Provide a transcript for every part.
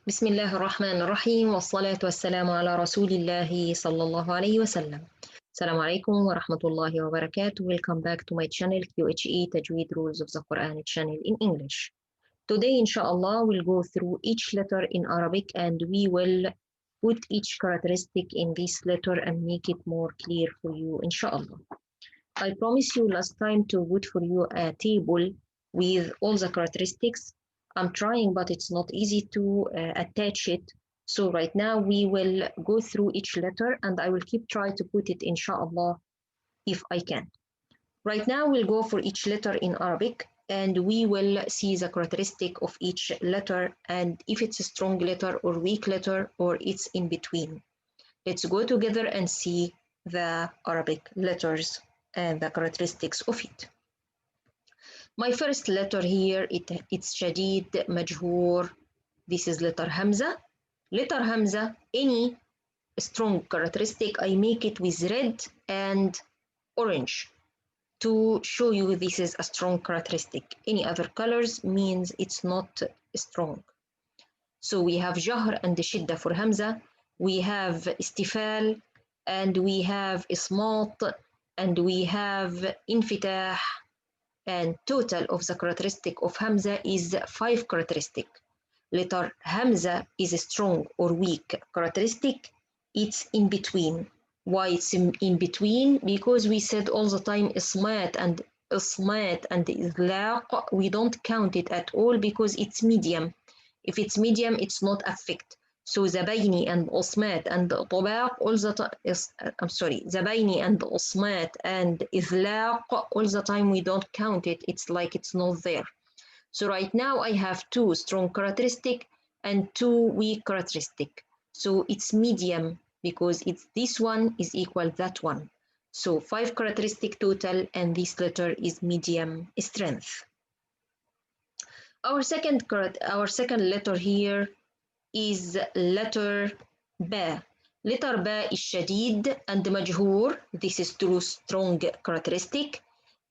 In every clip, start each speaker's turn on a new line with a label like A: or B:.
A: بسم الله الرحمن الرحيم والصلاة والسلام على رسول الله صلى الله عليه وسلم. السلام عليكم ورحمة الله وبركاته. Welcome back to my channel QHE Tajwid Rules of the Quran channel in English. Today inshallah we'll go through each letter in Arabic and we will put each characteristic in this letter and make it more clear for you inshallah. I promise you last time to put for you a table with all the characteristics. I'm trying, but it's not easy to attach it. So right now we will go through each letter and I will keep trying to put it inshallah if I can. Right now we'll go for each letter in Arabic and we will see the characteristic of each letter and if it's a strong letter or weak letter or it's in between. Let's go together and see the Arabic letters and the characteristics of it. My first letter here, it's shadid, majhoor. This is letter Hamza. Letter Hamza, any strong characteristic, I make it with red and orange to show you this is a strong characteristic. Any other colors means it's not strong. So we have Jahr and shidda for Hamza. We have istifal and we have ismat and we have infitah. And total of the characteristic of Hamza is 5 characteristic. Letter Hamza is a strong or weak characteristic. It's in between. Why it's in between? Because we said all the time ismat and idlaq, we don't count it at all because it's medium. If it's medium, it's not affect. So the bayny and usmat and طباق all the time the bayny and usmat and idlaq all the time we don't count it. It's like it's not there. So right now I have 2 strong characteristic and 2 weak characteristic. So it's medium because it's this one is equal that one. So 5 characteristic total and this letter is medium strength. Our second letter here is letter Ba. Letter Ba is shadid and majhoor. This is true strong characteristic.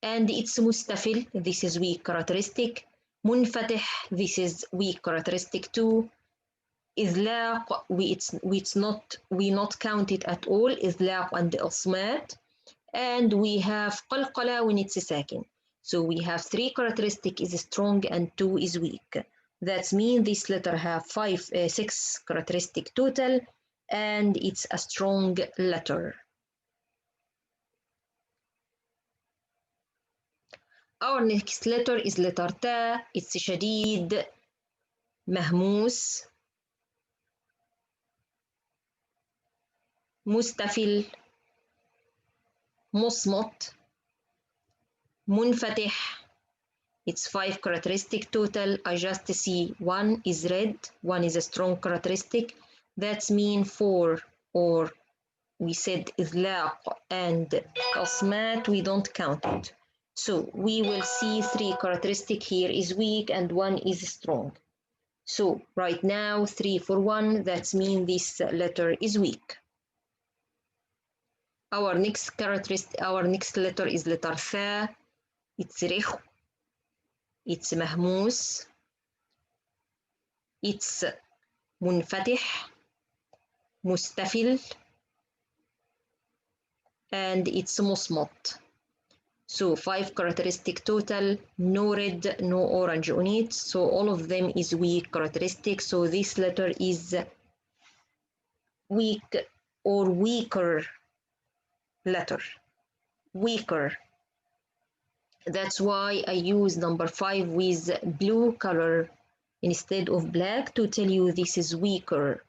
A: And it's mustafil. This is weak characteristic. Munfatih. This is weak characteristic too. Idlaq. We not count it at all. Idlaq and asmat. And we have qalqala when it's a sakin. So we have 3 characteristic is strong and 2 is weak. That means this letter have 6 characteristic total and it's a strong letter. Our next letter is letter Ta. It's shadid, mahmus, mustafil, musmat, munfatih. It's 5 characteristic total. I just see 1 is red, 1 is a strong characteristic. That's mean 4 or we said idlaq and asmat, we don't count it. So we will see 3 characteristic here is weak and 1 is strong. So right now 3 for 1, that's mean this letter is weak. Our next letter is letter Tha. It's Rekhwaa. It's mahmus, it's munfatih, mustafil, and it's musmat. So 5 characteristic total, no red, no orange on it. So all of them is weak characteristic. So this letter is weak or weaker letter, weaker. That's why I use number 5 with blue color instead of black to tell you this is weaker.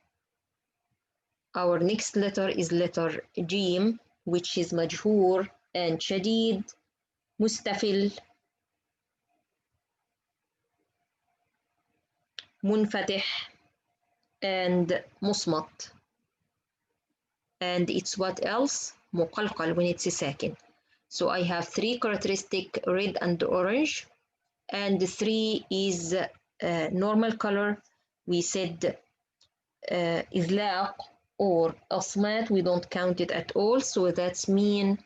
A: Our next letter is letter Jim, which is majhoor and shadid, mustafil, munfatih, and musmat. And it's what else? Muqalqal when it's a sakin. So I have 3 characteristic, red and orange, and 3 is normal color. We said idlaq or asmat, we don't count it at all. So that's mean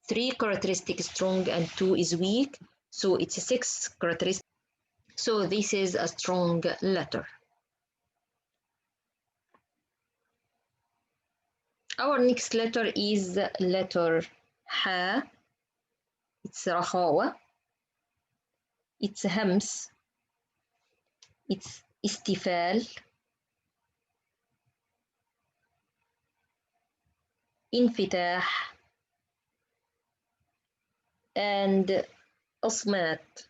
A: 3 characteristic strong and 2 is weak. So it's a 6 characteristic. So this is a strong letter. Our next letter is letter Ha. It's Rakhaw. It's hams. It's istifal. انفتاح and أصمات.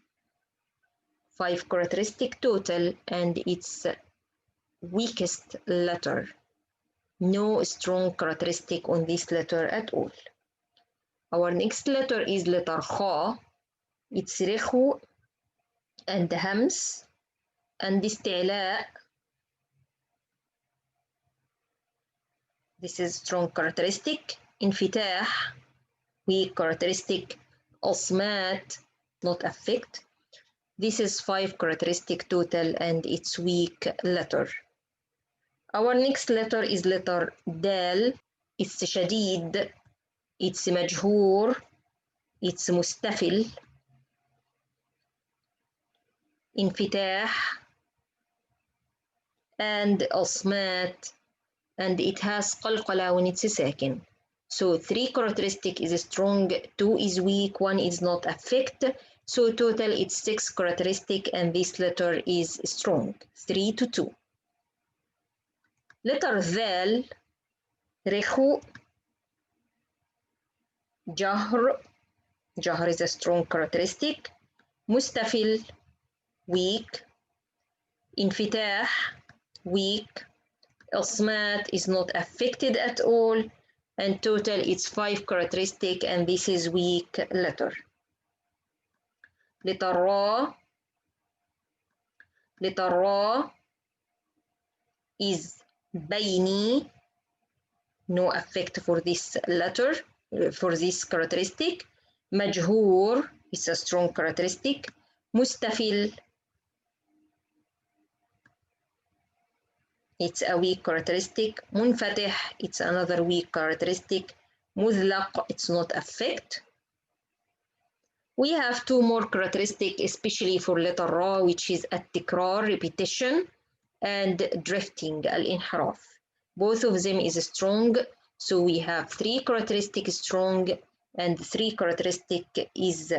A: 5 characteristic total and its weakest letter. No strong characteristic on this letter at all. Our next letter is letter Kha. It's Rekhwaa and hams and استعلاء. This is strong characteristic. انفتاح, weak characteristic. أصمات, not affect. This is 5 characteristic total and its weak letter. Our next letter is letter Dal. It's shadid. It's مجهور. It's مستفل. انفتاح and أصمات, and it has قلقلة when it's ساكن. So 3 characteristic is strong, 2 is weak, 1 is not affect. So total it's 6 characteristic and this letter is strong, 3 to 2. Letter Zal, Rekhu, Jahr. Jahr is a strong characteristic. Mustafil, weak. Infitah, weak. Ismat is not affected at all. And total it's 5 characteristic and this is weak letter. Letter Ra. Letter Ra is Bayny. No effect for this letter, for this characteristic. مجهور is a strong characteristic. مستفل, it's a weak characteristic. منفتح, it's another weak characteristic. مذلق, it's not affect. We have 2 more characteristics, especially for letter Ra, which is التكرار, repetition, and drifting, الانحراف. Both of them is strong, so we have 3 characteristics strong and 3 characteristic is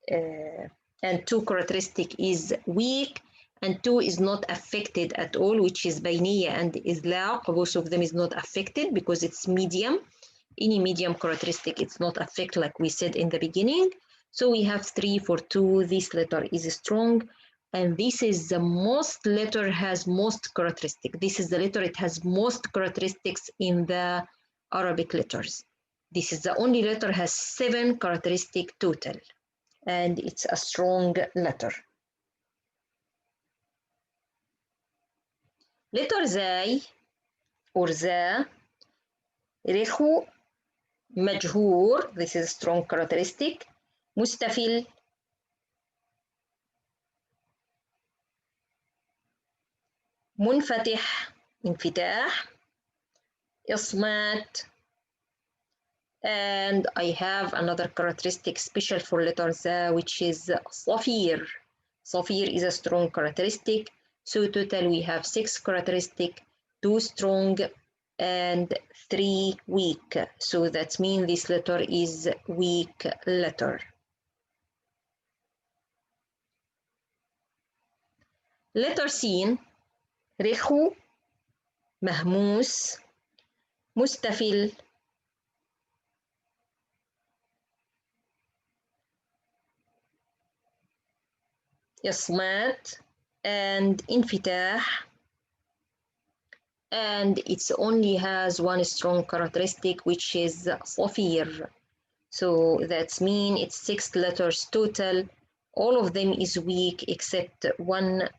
A: and 2 characteristic is weak and 2 is not affected at all, which is bayniya and izlaq. Both of them is not affected because it's medium. Any medium characteristic it's not affected, like we said in the beginning. So we have 3 for 2. This letter is strong. And this is the most letter has most characteristic. This is the letter it has most characteristics in the Arabic letters. This is the only letter has 7 characteristic total. And it's a strong letter. Letter Zay or Za, Rekhu, مجهور. This is a strong characteristic. مستفل, منفتح, انفتاح. إصمات. And I have another characteristic special for letter Z, which is صفير. صفير is a strong characteristic. So total we have 6 characteristic, 2 strong and 3 weak. So that means this letter is weak letter. Letter C, رخو, مهموس, مستفل, إصمات, and انفتاح, and it only has 1 strong characteristic, which is صفير. So that means it's 6 letters total. All of them is weak except 1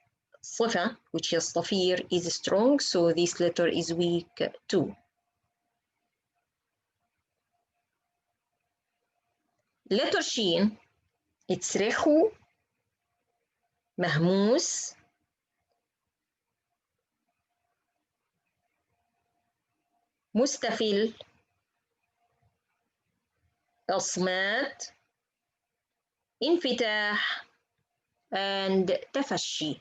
A: صفة, which is صفير, is strong. So this letter is weak too. Letter Shin, it's رخو, مهموس, مستفل, إصمات, انفتاح, and تفشي.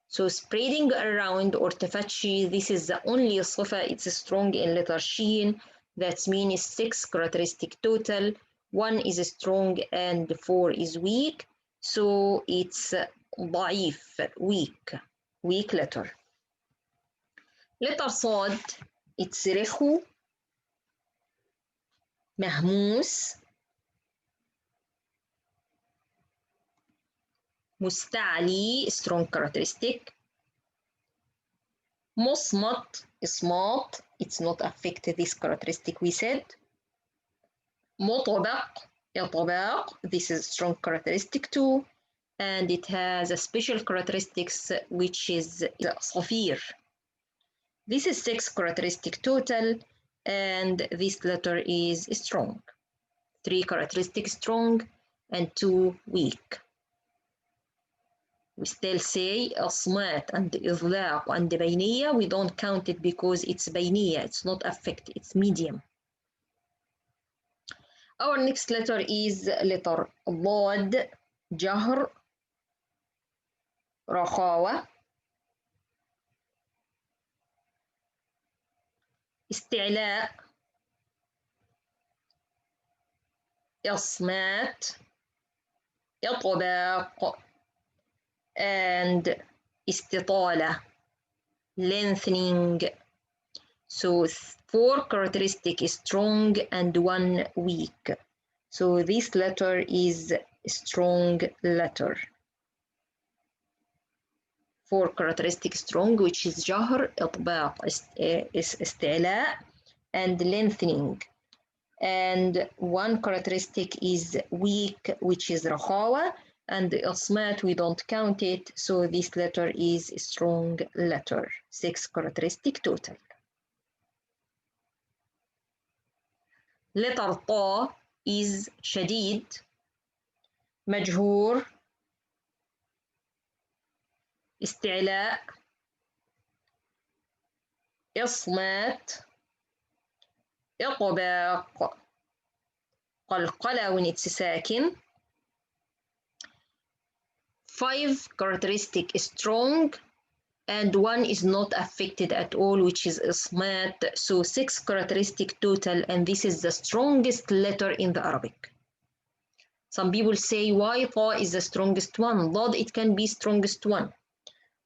A: So spreading around or تفتشي, this is the only صفة it's strong in letter Shin. That means 6 characteristic total. 1 is strong and 4 is weak. So it's ضعيف, weak letter. Letter صاد, it's رخو, مهموس, مستعلي, strong characteristic. مصمت, smart, it's not affected this characteristic we said. مطبق, إطباق, this is strong characteristic too, and it has a special characteristics which is صفير. This is 6 characteristic total, and this letter is strong. 3 characteristics strong and 2 weak. We still say أصمات and إطلاق and بينية. We don't count it because it's بينية. It's not affected. It's medium. Our next letter is letter ضاد, جهر, رخاوة, استعلاء, إصمات, إطباق, and استطالة, lengthening. So 4 characteristic is strong and 1 weak. So this letter is a strong letter. 4 characteristic strong, which is جهر, إطباق, استعلاء, and lengthening. And 1 characteristic is weak, which is رخاوة, and the إصمات we don't count it, so this letter is a strong letter. 6 characteristic total. Letter طا is شديد, مجهور, استعلاء, إصمات, إطباق, قلقلة when it's ساكن. 5 characteristic is strong and 1 is not affected at all, which is إصمات. So 6 characteristic total, and this is the strongest letter in the Arabic. Some people say why طا is the strongest one. ضاد it can be strongest one.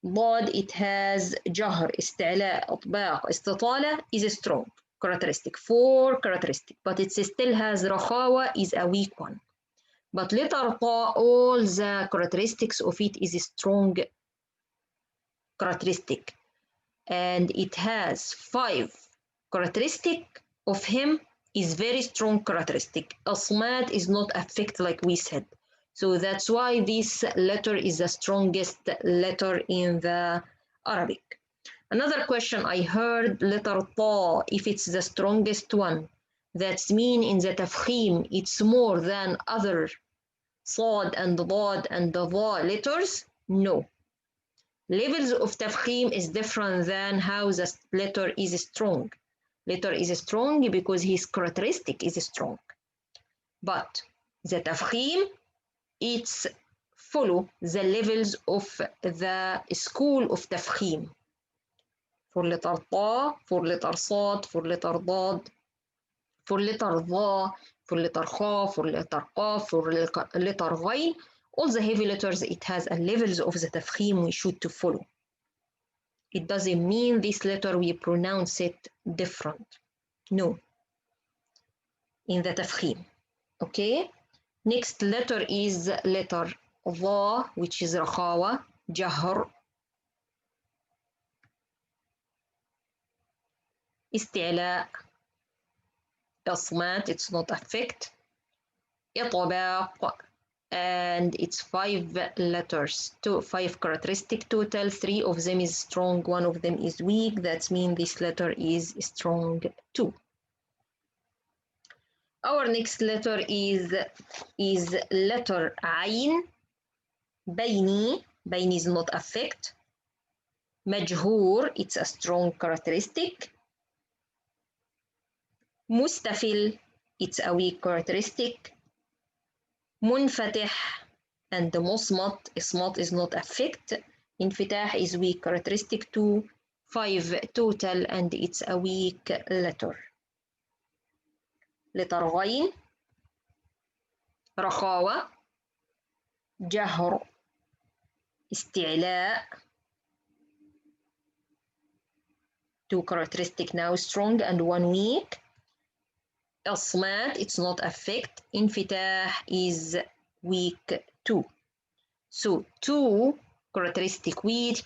A: ضاد it has جهر, استعلاء, إطباق, استطالة is a strong characteristic, 4 characteristic, but it still has رخاوة is a weak one. But letter طا, all the characteristics of it is a strong characteristic, and it has 5 characteristic of him is very strong characteristic. أصمات is not affected like we said. So that's why this letter is the strongest letter in the Arabic. Another question I heard, letter طا, if it's the strongest one, that's mean in the تفخيم it's more than other صاد and ضاد and ضا letters? No. Levels of تفخيم is different than how the letter is strong. Letter is strong because his characteristic is strong. But the تفخيم, it's follow the levels of the school of تفخيم. For letter طا, for letter صاد, for letter ضاد, for letter ضا, for letter خا, for letter قاف, for letter غين, all the heavy letters, it has a levels of the تفخيم we should to follow. It doesn't mean this letter we pronounce it different. No. In the تفخيم. Okay? Next letter is letter ضا, which is رخاوة, جهر, استعلاء, إصمات, it's not affect, إطباق, and it's 5 letters, 5 characteristic total. 3 of them is strong, 1 of them is weak. That means this letter is strong too. Our next letter is letter عين, bayny. Bayny is not affect. مجهور, it's a strong characteristic. مستفل, it's a weak characteristic. منفتح and مصمت, إصمات is not affect. انفتاح is weak characteristic 2. 5 total and it's a weak letter. letter غين رخاوة جهر استعلاء 2 characteristic now strong and 1 weak. الصمات it's not affect. انفتاح is weak 2. So 2 characteristic weak,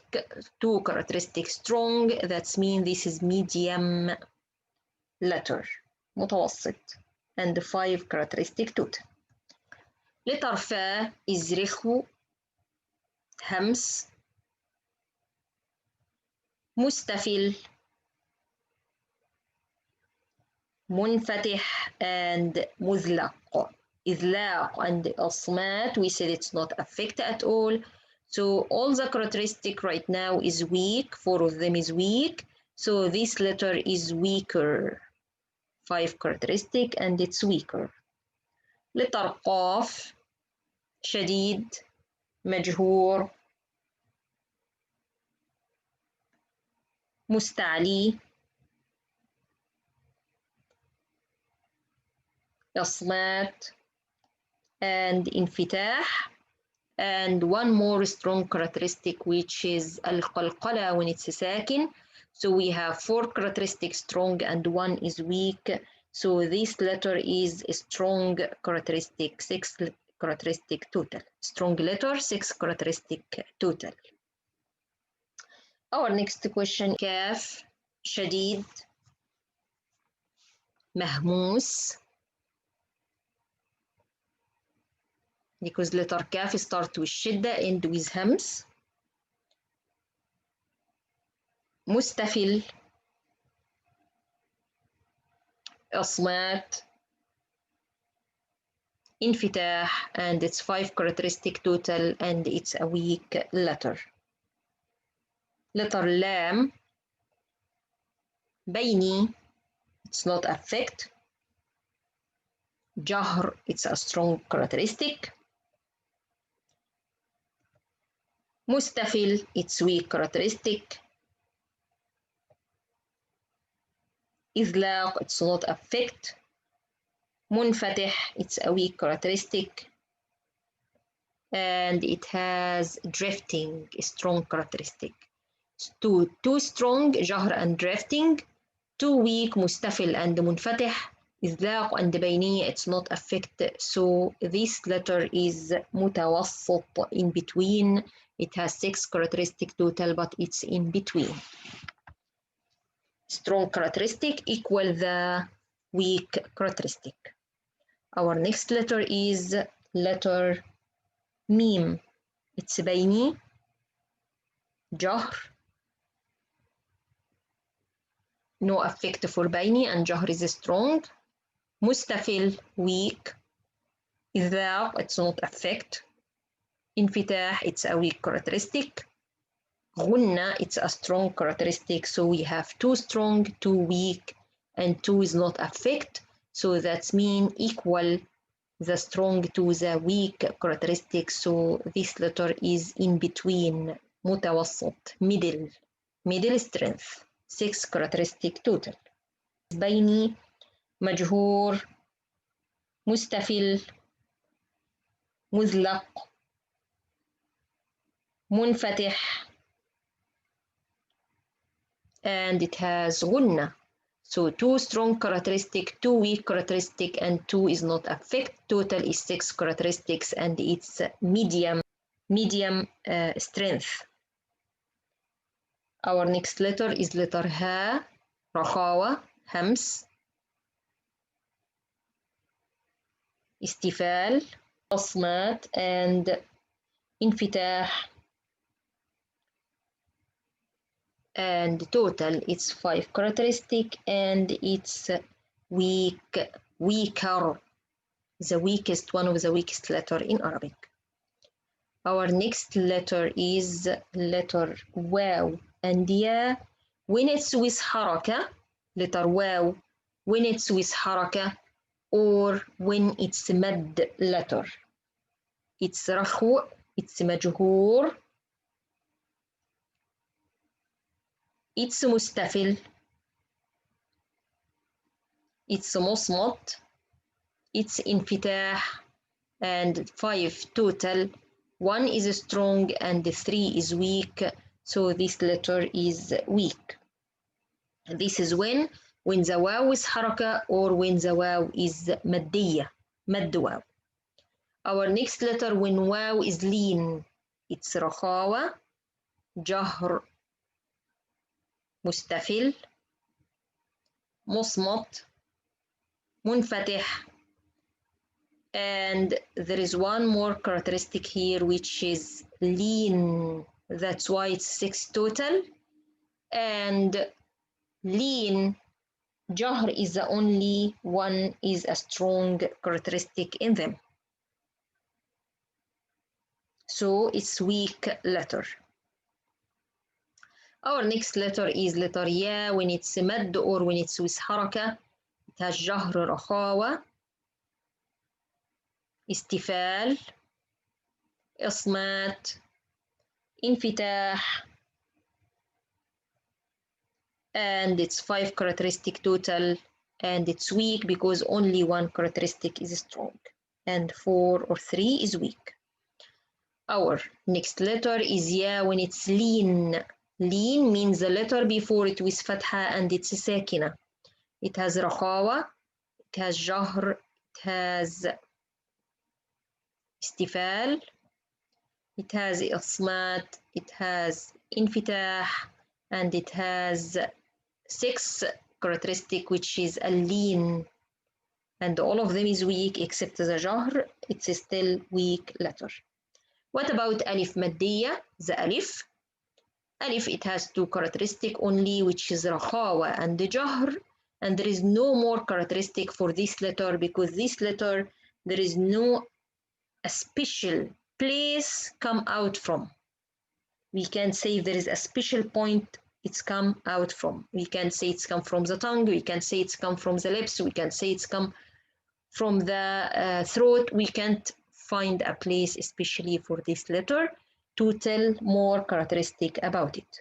A: 2 characteristic strong. That means this is medium letter متوسط. And 5 characteristic total. letter فا is رخو همس مستفل منفتح and مذلق. إذلاق and الصمات we said it's not affect at all. So all the characteristic right now is weak. 4 of them is weak. So this letter is weaker. 5 characteristic and it's weaker. letter قاف شديد مجهور مستعلي إصمات and انفتاح. And one more strong characteristic which is القلقلة when it's ساكن. So we have 4 characteristics strong and 1 is weak. So this letter is a strong characteristic, 6 characteristic total. Strong letter, 6 characteristic total. Our next question كاف شديد مهموس because letter كاف start with شدة end with همس. مستفل إصمات انفتاح and it's 5 characteristic total and it's a weak letter. letter لام بيني it's not affect. جهر it's a strong characteristic. مستفل it's weak characteristic. إذلاق it's not affect. منفتح it's a weak characteristic. And it has drifting a strong characteristic. 2 strong جهر and drifting. 2 weak مستفل and منفتح. إذلاق and بينية it's not affect. So this letter is متوسط in between. It has 6 characteristic total but it's in between. Strong characteristic equal the weak characteristic. Our next letter is letter ميم. It's بيني جهر. No affect for بيني and جهر is strong. مستفل weak. إذلاق it's not affect. انفتاح it's a weak characteristic. غنة it's a strong characteristic. So we have 2 strong, 2 weak, and 2 is not affect. So that means equal the strong to the weak characteristic. So this letter is in between متوسط middle strength. 6 characteristic total. بيني مجهور مستفل مذلق منفتح and it has غنة. So 2 strong characteristic, 2 weak characteristic, and 2 is not affect. Total is 6 characteristics and it's medium strength. Our next letter is letter ها رخاوة همس استفال أصمات and انفتاح. And total it's 5 characteristic and it's weaker, the weakest, one of the weakest letter in Arabic. Our next letter is letter واو and يا when it's with حركة. letter واو when it's with حركة or when it's مد letter. It's رخو, it's مجهور it's مستفل, it's مصمت, it's انفتاح, and 5 total. 1 is strong and 3 is weak, so this letter is weak. This is when the واو is حركة or when the واو is مادية, مد واو. Our next letter when واو is lean, it's رخاوة, جهر, مستفل, مصمت, منفتح, and there is one more characteristic here which is lean, that's why it's 6 total, and lean, جهر is the only one is a strong characteristic in them. So it's weak letter. Our next letter is letter يا when it's مد or when it's with حركة. It has جهر رخاوة, استفال, إصمات, انفتاح, and it's 5 characteristic total, and it's weak because only 1 characteristic is strong and 4 or 3 is weak. Our next letter is يا when it's lean. Lean means the letter before it with فتحة and it's ساكنة. It has رخاوة, it has جهر, it has استفال, it has إصمات, it has انفتاح, and it has 6 characteristic which is a lean, and all of them is weak except the جهر, it's still weak letter. What about ألف مادية? The ألف. ألف, it has 2 characteristic only, which is رخاوة and the جهر, and there is no more characteristic for this letter because this letter there is no a special place come out from. We can say there is a special point it's come out from. We can say it's come from the tongue, we can say it's come from the lips, we can say it's come from the throat. We can't find a place especially for this letter to tell more characteristic about it.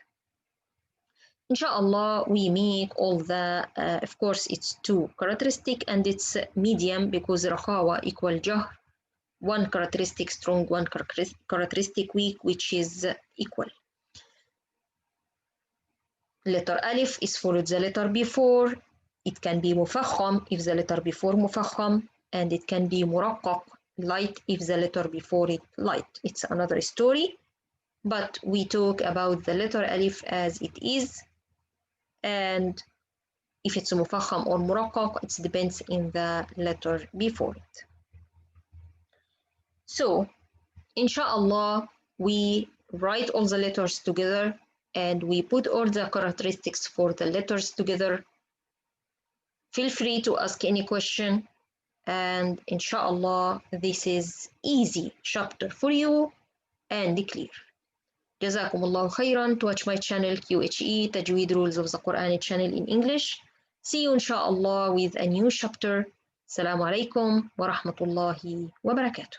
A: Inshallah, we make all the, of course, it's 2 characteristic and it's medium because رخاوة equal جهر, 1 characteristic strong, 1 characteristic weak, which is equal. Letter ألف is followed the letter before. It can be مفخم if the letter before مفخم, and it can be مرقق, light, if the letter before it light. It's another story, but we talk about the letter ألف as it is, and if it's مفخم or مرقق, it depends in the letter before it. So, inshallah, we write all the letters together and we put all the characteristics for the letters together. Feel free to ask any question, and inshallah, this is easy chapter for you and clear. Jazakumullahu khairan to watch my channel QHE Tajwid Rules of the Quran channel in English. See you inshallah with a new chapter. Assalamu alaikum wa rahmatullahi wa barakatuh.